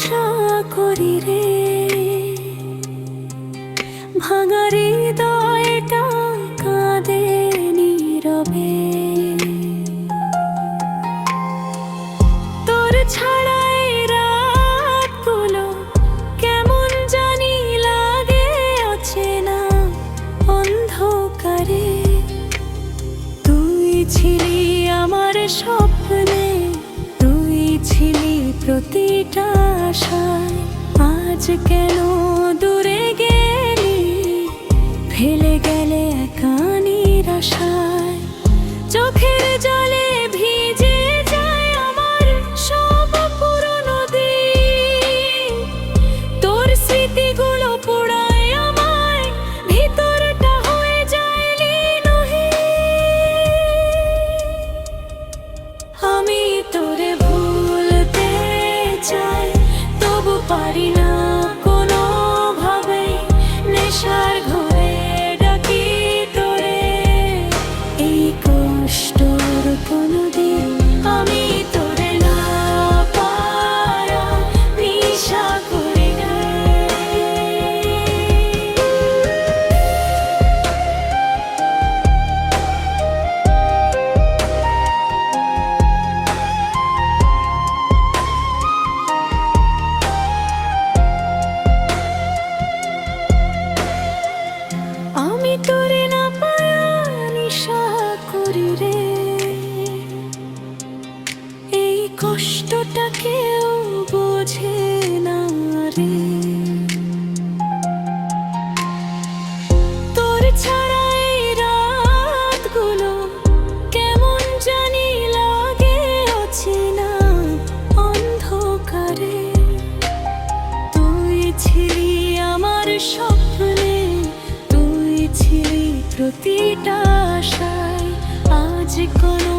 আশা করি রে, ভাঙা হৃদয়টা কাঁদে নীরবে। তোর ছাড়াই রাতগুলো কেমন জানি লাগে অচেনা অন্ধকারে। তুই ছিলি আমার স্বপ্নে, তুই ছিলি প্রতিটা আশায়। আজ কেন দূরে গেলি, ফেলে গেলে একা নিরাশায়। চোখের জলে ভিজে যায় আমার সব পুরনো দিন। তোর স্মৃতিগুলো পোড়ায় আমায়, ভিতরটা হয়ে যায় লীনহীন। আমি তোরে ভুলতে চাই, তবু পারি না কোনোভাবে। নেশার ঘরে ডাকি তোরে, এই কষ্টর কোনোদিন আমি তোরে না পারা নিশা করি রে। আমি তোরে না পায়া নিশা করি রে, এই কষ্টটা কেউ বোঝে না রে। তোর ছাড়া এই রাতগুলো কেমন জানি লাগে অচেনা অন্ধকারে। তুই ছিলি আমার স্বপ্নে, তুই ছিলি প্রতিটা আশায়। আজ কোনো